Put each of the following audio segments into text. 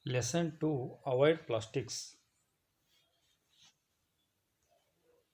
Lesson 2, Avoid plastics.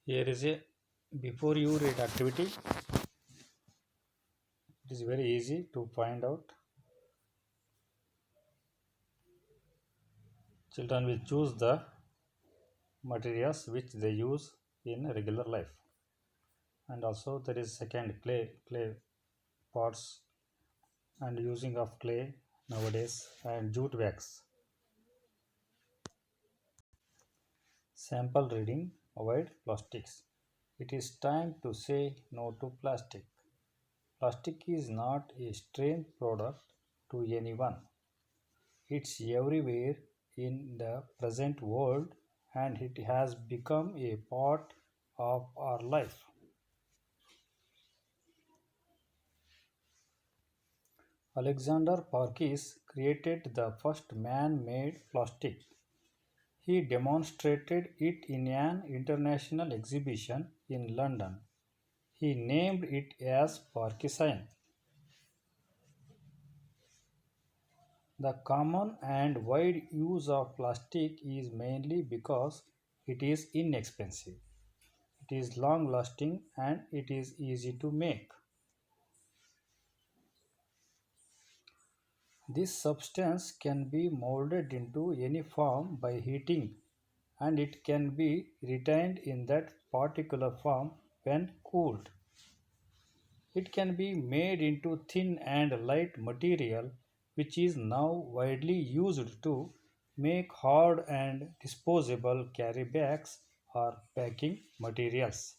Here is a before you read activity. It is very easy to find out. Children will choose the materials which they use in regular life. And also there is second clay pots and using of clay nowadays and jute wax. Sample reading, avoid plastics. It is time to say no to plastic. Plastic is not a strange product to anyone. It's everywhere in the present world and it has become a part of our life. Alexander Parkes created the first man made plastic. He demonstrated it in an international exhibition in London. He named it as Parkesian. The common and wide use of plastic is mainly because it is inexpensive. It is long lasting and it is easy to make. This substance can be molded into any form by heating and it can be retained in that particular form when cooled. It can be made into thin and light material which is now widely used to make hard and disposable carry bags or packing materials.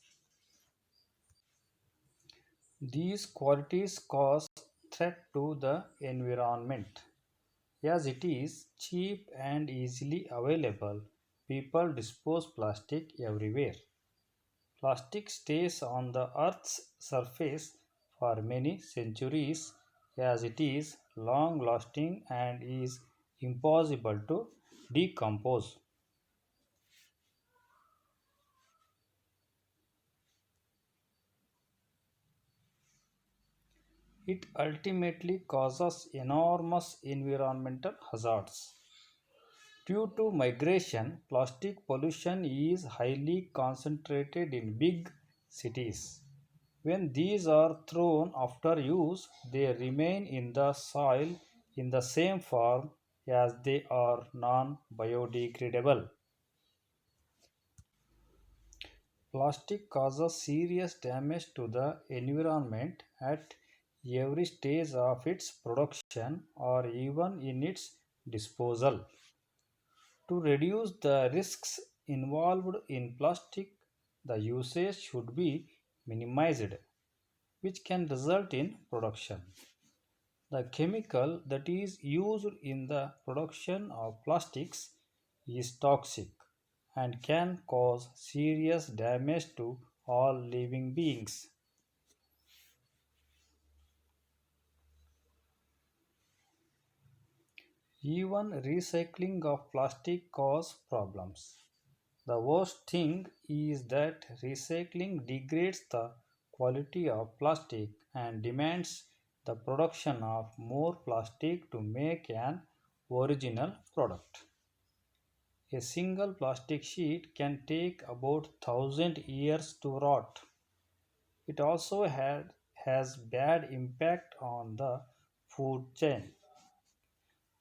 These qualities cause threat to the environment. As it is cheap and easily available, people dispose plastic everywhere. Plastic stays on the earth's surface for many centuries as it is long lasting and is impossible to decompose. It ultimately causes enormous environmental hazards. Due to migration, plastic pollution is highly concentrated in big cities. When these are thrown after use, they remain in the soil in the same form as they are non biodegradable. Plastic causes serious damage to the environment at every stage of its production or even in its disposal. To reduce the risks involved in plastic, the usage should be minimized, which can result in production. The chemical that is used in the production of plastics is toxic and can cause serious damage to all living beings. Even recycling of plastic causes problems. The worst thing is that recycling degrades the quality of plastic and demands the production of more plastic to make an original product. A single plastic sheet can take about 1,000 years to rot. It also has bad impact on the food chain.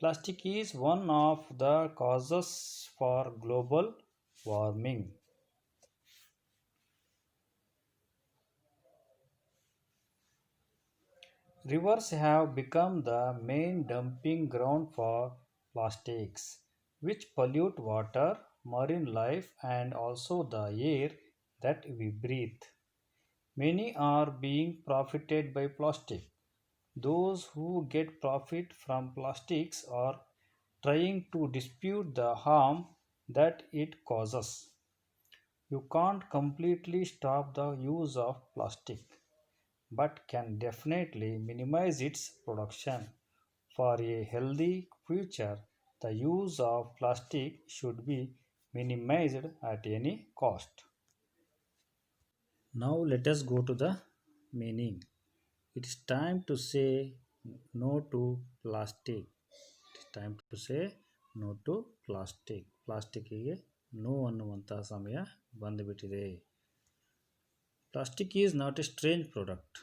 Plastic is one of the causes for global warming. Rivers have become the main dumping ground for plastics, which pollute water, marine life, and also the air that we breathe. Many are being profited by plastic. Those who get profit from plastics are trying to dispute the harm that it causes. You can't completely stop the use of plastic, but can definitely minimize its production. For a healthy future, the use of plastic should be minimized at any cost. Now let us go to the meaning. It is time to say no to plastic. It is time to say no to ಪ್ಲಾಸ್ಟಿಕ್ಕಿಗೆ no ಅನ್ನುವಂತಹ ಸಮಯ ಬಂದುಬಿಟ್ಟಿದೆ. Plastic is not a strange product.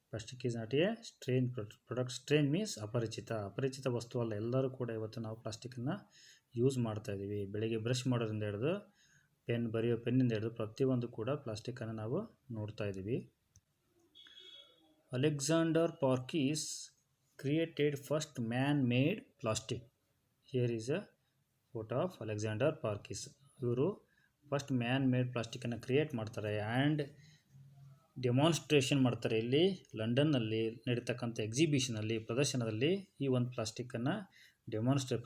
Plastic is not a strange product. Strange means ಅಪರಿಚಿತ ವಸ್ತು ಅಲ್ಲ. ಎಲ್ಲರೂ ಕೂಡ ಇವತ್ತು ನಾವು ಪ್ಲಾಸ್ಟಿಕ್ಕನ್ನು ಯೂಸ್ ಮಾಡ್ತಾಯಿದ್ದೀವಿ. ಬೆಳಿಗ್ಗೆ ಬ್ರಷ್ ಮಾಡೋದ್ರಿಂದ ಹಿಡಿದು ಬರೆಯೋ ಪೆನ್ನಿಂದ ಹಿಡಿದು ಪ್ರತಿಯೊಂದು ಕೂಡ ಪ್ಲಾಸ್ಟಿಕ್ಕನ್ನು ನಾವು ನೋಡ್ತಾ ಇದ್ದೀವಿ. Alexander Parkes created first man-made plastic. Here is a photo of Alexander Parkis. ಇವರು ಫಸ್ಟ್ ಮ್ಯಾನ್-ಮೇಡ್ ಪ್ಲಾಸ್ಟಿಕ್ಕನ್ನು ಕ್ರಿಯೇಟ್ ಮಾಡ್ತಾರೆ ಆ್ಯಂಡ್ ಡೆಮಾನ್ಸ್ಟ್ರೇಷನ್ ಮಾಡ್ತಾರೆ. ಇಲ್ಲಿ ಲಂಡನ್ನಲ್ಲಿ ನಡೀತಕ್ಕಂಥ ಎಕ್ಸಿಬಿಷನಲ್ಲಿ, ಪ್ರದರ್ಶನದಲ್ಲಿ ಈ ಒಂದು ಪ್ಲಾಸ್ಟಿಕ್ಕನ್ನು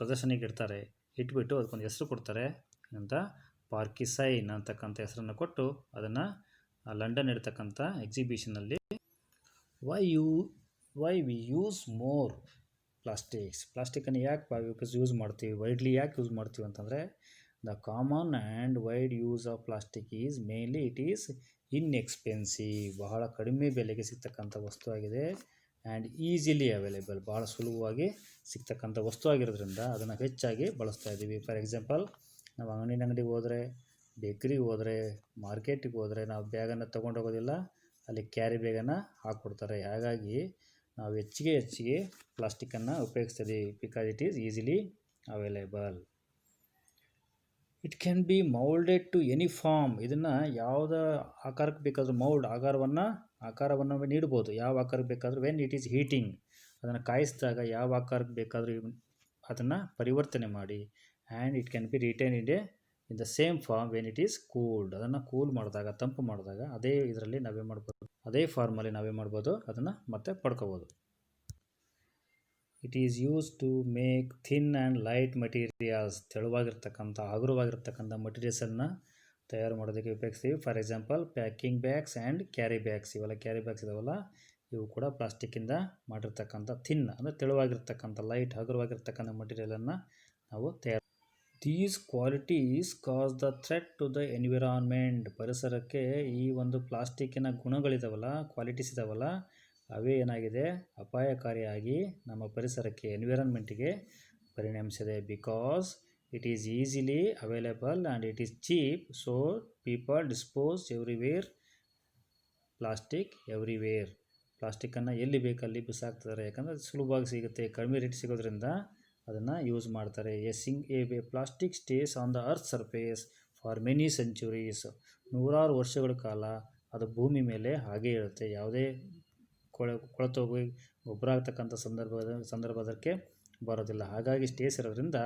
ಪ್ರದರ್ಶನಕ್ಕೆ ಇಡ್ತಾರೆ. ಇಟ್ಬಿಟ್ಟು ಅದಕ್ಕೊಂದು ಹೆಸರು ಕೊಡ್ತಾರೆ ಅಂತ, ಪಾರ್ಕಿಸೈನ್ ಅಂತಕ್ಕಂಥ ಹೆಸರನ್ನು ಕೊಟ್ಟು ಅದನ್ನು ಲಂಡನ್ ನಡೀತಕ್ಕಂಥ ಎಕ್ಸಿಬಿಷನಲ್ಲಿ ವೈ ವಿ ಯೂಸ್ ಮೋರ್ ಪ್ಲಾಸ್ಟಿಕ್ಕನ್ನು ಯಾಕೆ ಯೂಸ್ ಮಾಡ್ತೀವಿ, ವೈಡ್ಲಿ ಯಾಕೆ ಯೂಸ್ ಮಾಡ್ತೀವಿ ಅಂತಂದರೆ, the common and wide use of plastic is mainly it is inexpensive. ಬಹಳ ಕಡಿಮೆ ಬೆಲೆಗೆ ಸಿಗ್ತಕ್ಕಂಥ ವಸ್ತು ಆಗಿದೆ. ಆ್ಯಂಡ್ ಈಸಿಲಿ ಅವೈಲೇಬಲ್, ಭಾಳ ಸುಲಭವಾಗಿ ಸಿಗ್ತಕ್ಕಂಥ ವಸ್ತು ಆಗಿರೋದ್ರಿಂದ ಅದನ್ನು ಹೆಚ್ಚಾಗಿ ಬಳಸ್ತಾ ಇದ್ದೀವಿ. ಫಾರ್ ಎಕ್ಸಾಂಪಲ್, ನಾವು ಅಂಗಡಿಗೆ ಹೋದರೆ, ಬೇಕ್ರಿಗೆ ಹೋದರೆ, ಮಾರ್ಕೆಟಿಗೆ ಹೋದರೆ ನಾವು ಬ್ಯಾಗನ್ನು ತೊಗೊಂಡೋಗೋದಿಲ್ಲ, ಅಲ್ಲಿ ಕ್ಯಾರಿ ಬ್ಯಾಗನ್ನು ಹಾಕ್ಕೊಡ್ತಾರೆ. ಹಾಗಾಗಿ ನಾವು ಹೆಚ್ಚಿಗೆ ಪ್ಲಾಸ್ಟಿಕ್ಕನ್ನು ಉಪಯೋಗಿಸ್ತೀವಿ. Because it is easily available. It can be moulded to any form. ಇದನ್ನು ಯಾವುದೇ ಆಕಾರಕ್ಕೆ ಬೇಕಾದರೂ ಆಕಾರವನ್ನು ನೀಡ್ಬೋದು. ಯಾವ ಆಕಾರಕ್ಕೆ ಬೇಕಾದರೂ, ವೆನ್ ಇಟ್ ಈಸ್ ಹೀಟಿಂಗ್, ಅದನ್ನು ಕಾಯಿಸಿದಾಗ ಯಾವ ಆಕಾರಕ್ಕೆ ಬೇಕಾದರೂ ಅದನ್ನು ಪರಿವರ್ತನೆ ಮಾಡಿ. And it can be retain in the same form when it is cooled. ಅದನ್ನು ಕೂಲ್ ಮಾಡಿದಾಗ, ತಂಪು ಮಾಡಿದಾಗ ಅದೇ ಇದರಲ್ಲಿ ನಾವೇ ಮಾಡ್ಬೋದು, ಅದೇ ಫಾರ್ಮಲ್ಲಿ ನಾವೇ ಮಾಡ್ಬೋದು, ಅದನ್ನು ಮತ್ತೆ ಪಡ್ಕೋಬೋದು. It is used to make thin and light materials. ತೆಳುವಾಗಿರ್ತಕ್ಕಂಥ, ಹಗುರವಾಗಿರ್ತಕ್ಕಂಥ ಮಟೀರಿಯಲ್ಸನ್ನು ತಯಾರು ಮಾಡೋದಕ್ಕೆ ಉಪಯೋಗಿಸ್ತೀವಿ. For example, packing bags and carry bags. ಇವೆಲ್ಲ ಕ್ಯಾರಿ ಬ್ಯಾಗ್ಸ್ ಇದಾವಲ್ಲ, ಇವು ಕೂಡ ಪ್ಲಾಸ್ಟಿಕ್ಕಿಂದ ಮಾಡಿರ್ತಕ್ಕಂಥ ಥಿನ್ ಅಂದರೆ ತೆಳುವಾಗಿರ್ತಕ್ಕಂಥ, ಲೈಟ್ ಹಗುರವಾಗಿರ್ತಕ್ಕಂಥ ಮಟೀರಿಯಲನ್ನು ನಾವು ತಯಾರು. These qualities cause the threat to the environment. ಪರಿಸರಕ್ಕೆ ಈ ಒಂದು ಪ್ಲಾಸ್ಟಿಕ್ಕಿನ ಗುಣಗಳಿದಾವಲ್ಲ, ಕ್ವಾಲಿಟೀಸ್ ಇದಾವಲ್ಲ, ಅವೇ ಏನಾಗಿದೆ, ಅಪಾಯಕಾರಿಯಾಗಿ ನಮ್ಮ ಪರಿಸರಕ್ಕೆ, ಎನ್ವಿರಾನ್ಮೆಂಟಿಗೆ ಪರಿಣಮಿಸಿದೆ. Because it is easily available and it is cheap, so people dispose everywhere plastic everywhere. ಪ್ಲಾಸ್ಟಿಕ್ಕನ್ನು ಎಲ್ಲಿ ಬೇಕಲ್ಲಿ ಬಿಸಾಕ್ತಿದ್ದಾರೆ. ಯಾಕಂದರೆ ಸುಲಭವಾಗಿ ಸಿಗುತ್ತೆ, ಕಡಿಮೆ ರೇಟ್ ಸಿಗೋದ್ರಿಂದ ಅದನ್ನು ಯೂಸ್ ಮಾಡ್ತಾರೆ. A plastic stays on the earth surface for many centuries. ನೂರಾರು ವರ್ಷಗಳ ಕಾಲ ಅದು ಭೂಮಿ ಮೇಲೆ ಹಾಗೇ ಇರುತ್ತೆ. ಯಾವುದೇ ಕೊಳೆತೋಗಿ ಗೊಬ್ಬರ ಆಗ್ತಕ್ಕಂಥ ಸಂದರ್ಭ ಅದಕ್ಕೆ ಬರೋದಿಲ್ಲ. ಹಾಗಾಗಿ ಸ್ಟೇಸ್ ಇರೋದ್ರಿಂದ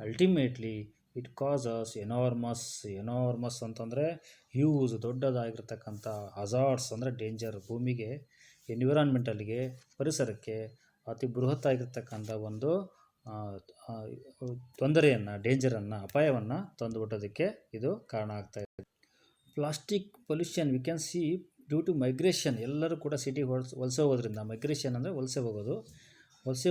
ಅಲ್ಟಿಮೇಟ್ಲಿ ಇಟ್ ಕಾಸಸ್ ಎನಾರ್ಮಸ್ ಅಂತಂದರೆ ಹ್ಯೂಜ್, ದೊಡ್ಡದಾಗಿರ್ತಕ್ಕಂಥ ಹಜಾರ್ಡ್ಸ್ ಅಂದರೆ ಡೇಂಜರ್. ಭೂಮಿಗೆ, ಎನ್ವಿರಾನ್ಮೆಂಟಲ್ಲಿಗೆ, ಪರಿಸರಕ್ಕೆ ಅತಿ ಬೃಹತ್ತಾಗಿರ್ತಕ್ಕಂಥ ಒಂದು ತೊಂದರೆಯನ್ನು, ಡೇಂಜರನ್ನು, ಅಪಾಯವನ್ನು ತಂದುಬಿಟ್ಟೋದಕ್ಕೆ ಇದು ಕಾರಣ ಆಗ್ತಾಯಿದೆ. Plastic pollution we can see due to migration. ಎಲ್ಲರೂ ಕೂಡ ಸಿಟಿಗೆ ವಲಸೆ ಹೋಗೋದ್ರಿಂದ, ಮೈಗ್ರೇಷನ್ ಅಂದರೆ ವಲಸೆ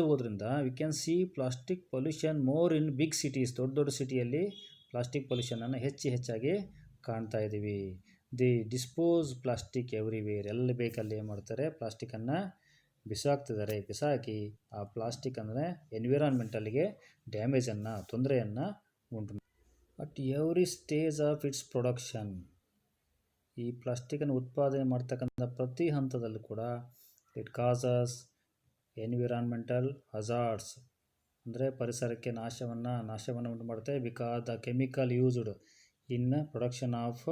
ಹೋಗೋದ್ರಿಂದ we can see plastic pollution more in big cities. ದೊಡ್ಡ ಸಿಟಿಯಲ್ಲಿ ಪ್ಲಾಸ್ಟಿಕ್ ಪೊಲ್ಯೂಷನನ್ನು ಹೆಚ್ಚಾಗಿ ಕಾಣ್ತಾ ಇದ್ದೀವಿ. They dispose plastic everywhere. ಎಲ್ಲಿ ಬೇಕಲ್ಲಿ ಏನು ಮಾಡ್ತಾರೆ, ಪ್ಲಾಸ್ಟಿಕ್ಕನ್ನು ಬಿಸಾಕಿ ಆ ಪ್ಲಾಸ್ಟಿಕ್ ಅಂದರೆ ಎನ್ವಿರಾನ್ಮೆಂಟಲ್ಲಿಗೆ ಡ್ಯಾಮೇಜನ್ನು, ತೊಂದರೆಯನ್ನು ಉಂಟು at every stage of it's production. ಈ ಪ್ಲಾಸ್ಟಿಕ್ಕನ್ನು ಉತ್ಪಾದನೆ ಮಾಡ್ತಕ್ಕಂಥ ಪ್ರತಿ ಹಂತದಲ್ಲೂ ಕೂಡ ಇಟ್ ಕಾಸಸ್ ಎನ್ವಿರಾನ್ಮೆಂಟಲ್ ಹಜಾರ್ಡ್ಸ್ ಅಂದರೆ ಪರಿಸರಕ್ಕೆ ನಾಶವನ್ನು ಉಂಟು ಮಾಡುತ್ತೆ. Because the chemical used in production of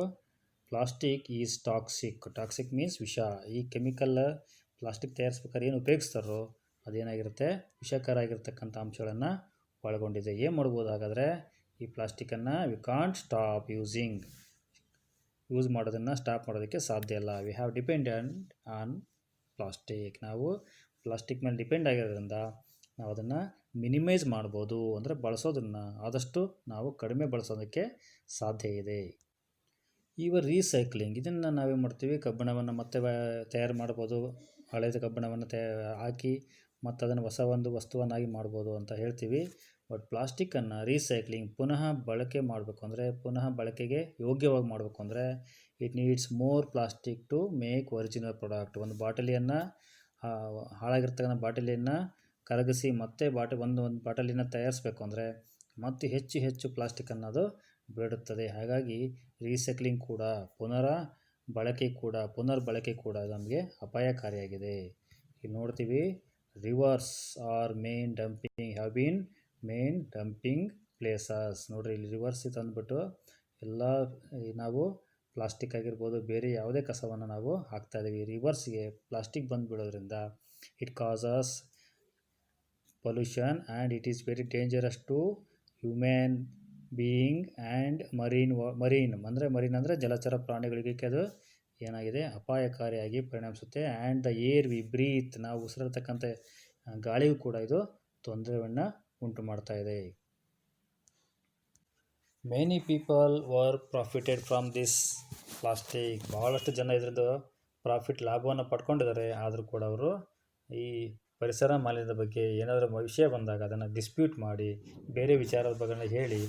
plastic is toxic means ವಿಷ. ಈ ಕೆಮಿಕಲ್ ಪ್ಲಾಸ್ಟಿಕ್ ತಯಾರಿಸ್ಬೇಕಾದ್ರೆ ಏನು ಉಪಯೋಗಿಸ್ತಾರೋ ಅದೇನಾಗಿರುತ್ತೆ, ವಿಷಕರ ಆಗಿರ್ತಕ್ಕಂಥ ಅಂಶಗಳನ್ನು ಒಳಗೊಂಡಿದೆ. ಏನು ಮಾಡ್ಬೋದು ಹಾಗಾದರೆ, ಈ ಪ್ಲಾಸ್ಟಿಕ್ಕನ್ನು ವಿ ಕಾಂಟ್ ಸ್ಟಾಪ್ ಯೂಸ್ ಮಾಡೋದನ್ನು ಸ್ಟಾಪ್ ಮಾಡೋದಕ್ಕೆ ಸಾಧ್ಯ ಇಲ್ಲ. We have dependent on plastic. ನಾವು ಪ್ಲಾಸ್ಟಿಕ್ ಮೇಲೆ ಡಿಪೆಂಡ್ ಆಗಿರೋದ್ರಿಂದ ನಾವು ಅದನ್ನು ಮಿನಿಮೈಸ್ ಮಾಡ್ಬೋದು, ಅಂದರೆ ಬಳಸೋದನ್ನು ಆದಷ್ಟು ನಾವು ಕಡಿಮೆ ಬಳಸೋದಕ್ಕೆ ಸಾಧ್ಯ ಇದೆ. ರೀಸೈಕ್ಲಿಂಗ್, ಇದನ್ನು ನಾವೇನು ಮಾಡ್ತೀವಿ, ಕಬ್ಬಿಣವನ್ನು ಮತ್ತೆ ತಯಾರು ಮಾಡ್ಬೋದು. ಹಳೆಯ ಕಬ್ಬಿಣವನ್ನು ಹಾಕಿ ಮತ್ತು ಅದನ್ನು ಹೊಸ ಒಂದು ವಸ್ತುವನ್ನಾಗಿ ಮಾಡ್ಬೋದು ಅಂತ ಹೇಳ್ತೀವಿ. ಬಟ್ ಪ್ಲಾಸ್ಟಿಕ್ಕನ್ನು ರೀಸೈಕ್ಲಿಂಗ್, ಪುನಃ ಬಳಕೆ ಮಾಡಬೇಕು ಅಂದರೆ, ಪುನಃ ಬಳಕೆಗೆ ಯೋಗ್ಯವಾಗಿ ಮಾಡಬೇಕು ಅಂದರೆ it needs more plastic to make original product. ಒಂದು ಬಾಟಲಿಯನ್ನು, ಹಾಳಾಗಿರ್ತಕ್ಕಂಥ ಬಾಟಲಿಯನ್ನು ಕರಗಿಸಿ ಮತ್ತೆ ಒಂದು ಬಾಟಲಿಯನ್ನು ತಯಾರಿಸಬೇಕು ಅಂದರೆ ಮತ್ತು ಹೆಚ್ಚು ಹೆಚ್ಚು ಪ್ಲಾಸ್ಟಿಕ್ ಅನ್ನೋದು ಬೇಡುತ್ತದೆ. ಹಾಗಾಗಿ ರೀಸೈಕ್ಲಿಂಗ್ ಕೂಡ ಪುನರ್ಬಳಕೆ ಕೂಡ ನಮಗೆ ಅಪಾಯಕಾರಿಯಾಗಿದೆ. ಇಲ್ಲಿ ನೋಡ್ತೀವಿ, reverse R main dumping places. ನೋಡ್ರಿ, ಇಲ್ಲಿ ರಿವರ್ಸ್ ತಂದುಬಿಟ್ಟು ಎಲ್ಲ ನಾವು ಪ್ಲಾಸ್ಟಿಕ್ ಆಗಿರ್ಬೋದು, ಬೇರೆ ಯಾವುದೇ ಕಸವನ್ನು ನಾವು ಹಾಕ್ತಾ ಇದ್ದೀವಿ. ರಿವರ್ಸ್ಗೆ ಪ್ಲಾಸ್ಟಿಕ್ ಬಂದುಬಿಡೋದ್ರಿಂದ it causes pollution and it is very dangerous to human being and marine ಅಂದರೆ ಜಲಚರ ಪ್ರಾಣಿಗಳಿಗೆ ಅದು ಏನಾಗಿದೆ, ಅಪಾಯಕಾರಿಯಾಗಿ ಪರಿಣಮಿಸುತ್ತೆ. And the air we breathe, ನಾವು ಉಸಿರಿರ್ತಕ್ಕಂಥ ಗಾಳಿಗೂ ಕೂಡ ಇದು ತೊಂದರೆಯನ್ನು ಉಂಟು ಮಾಡ್ತಾ ಇದೆ. Many people were profited from this plastic. ಬಹಳಷ್ಟು ಜನ ಇದರದ್ದು ಲಾಭವನ್ನು ಪಡ್ಕೊಂಡಿದ್ದಾರೆ. ಆದರೂ ಕೂಡ ಅವರು ಈ ಪರಿಸರ ಮಾಲಿನ್ಯದ ಬಗ್ಗೆ ಏನಾದರೂ ವಿಷಯ ಬಂದಾಗ ಅದನ್ನು ಡಿಸ್ಪ್ಯೂಟ್ ಮಾಡಿ, ಬೇರೆ ವಿಚಾರದ ಬಗ್ಗೆ ಹೇಳಿ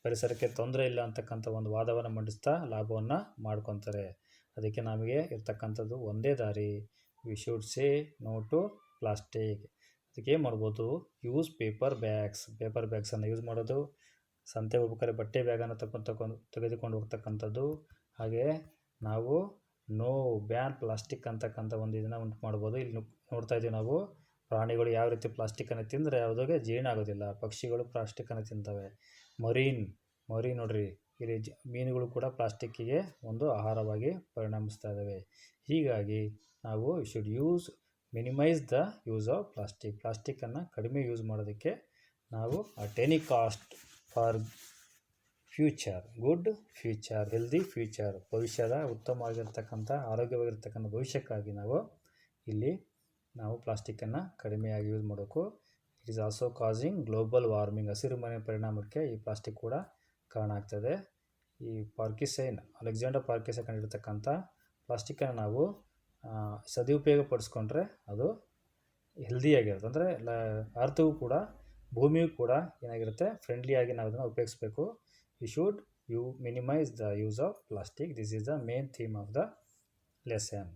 ಪರಿಸರಕ್ಕೆ ತೊಂದರೆ ಇಲ್ಲ ಅಂತಕ್ಕಂಥ ಒಂದು ವಾದವನ್ನು ಮಂಡಿಸ್ತಾ ಲಾಭವನ್ನು ಮಾಡ್ಕೊತಾರೆ. ಅದಕ್ಕೆ ನಮಗೆ ಇರ್ತಕ್ಕಂಥದ್ದು ಒಂದೇ ದಾರಿ, we should say no to plastic. ಅದಕ್ಕೆ ಏನು ಮಾಡ್ಬೋದು, ಯೂಸ್ ಪೇಪರ್ ಬ್ಯಾಗ್ಸನ್ನು ಯೂಸ್ ಮಾಡೋದು, ಸಂತೆ ಹೋಗ್ಬೇಕಾದ್ರೆ ಬಟ್ಟೆ ಬ್ಯಾಗನ್ನು ತೆಗೆದುಕೊಂಡು ಹೋಗ್ತಕ್ಕಂಥದ್ದು. ಹಾಗೆ ನಾವು ಬ್ಯಾನ್ ಪ್ಲಾಸ್ಟಿಕ್ ಅಂತಕ್ಕಂಥ ಒಂದು ಇದನ್ನು ಉಂಟು ಮಾಡ್ಬೋದು. ಇಲ್ಲಿ ನೋಡ್ತಾ ಇದ್ದೀವಿ ನಾವು, ಪ್ರಾಣಿಗಳು ಯಾವ ರೀತಿ ಪ್ಲಾಸ್ಟಿಕ್ಕನ್ನು ತಿಂದರೆ ಯಾವುದಾಗೆ ಜೀರ್ಣ ಆಗೋದಿಲ್ಲ. ಪಕ್ಷಿಗಳು ಪ್ಲಾಸ್ಟಿಕ್ಕನ್ನು ತಿಂತವೆ. ಮರೀನ್ ನೋಡ್ರಿ, ಇಲ್ಲಿ ಮೀನುಗಳು ಕೂಡ ಪ್ಲಾಸ್ಟಿಕ್ಕಿಗೆ ಒಂದು ಆಹಾರವಾಗಿ ಪರಿಣಮಿಸ್ತಾ ಇದ್ದಾವೆ. ಹೀಗಾಗಿ ನಾವು should minimise the use of ಪ್ಲಾಸ್ಟಿಕ್ಕನ್ನು ಕಡಿಮೆ ಯೂಸ್ ಮಾಡೋದಕ್ಕೆ ನಾವು at any cost for good future, healthy future, ಭವಿಷ್ಯದ ಉತ್ತಮವಾಗಿರ್ತಕ್ಕಂಥ ಆರೋಗ್ಯವಾಗಿರ್ತಕ್ಕಂಥ ಭವಿಷ್ಯಕ್ಕಾಗಿ ನಾವು ಪ್ಲಾಸ್ಟಿಕ್ಕನ್ನು ಕಡಿಮೆಯಾಗಿ ಯೂಸ್ ಮಾಡಬೇಕು. It is also causing global warming, ಹಸಿರುಮನೆ ಪರಿಣಾಮಕ್ಕೆ ಈ ಪ್ಲಾಸ್ಟಿಕ್ ಕೂಡ ಕಾರಣ ಆಗ್ತದೆ. ಈ ಅಲೆಕ್ಸಾಂಡರ್ ಪಾರ್ಕಿಸನ್ ಕಂಡಿರ್ತಕ್ಕಂಥ ಪ್ಲಾಸ್ಟಿಕ್ಕನ್ನು ನಾವು ಸದುಪಯೋಗ ಪಡಿಸ್ಕೊಂಡ್ರೆ ಅದು ಹೆಲ್ದಿಯಾಗಿರುತ್ತೆ. ಅಂದರೆ ಅರ್ಥವೂ ಕೂಡ, ಭೂಮಿಯೂ ಕೂಡ ಏನಾಗಿರುತ್ತೆ, ಫ್ರೆಂಡ್ಲಿಯಾಗಿ ನಾವು ಅದನ್ನು ಉಪಯೋಗಿಸಬೇಕು. We should minimize the use of plastic. This is the main theme of the lesson.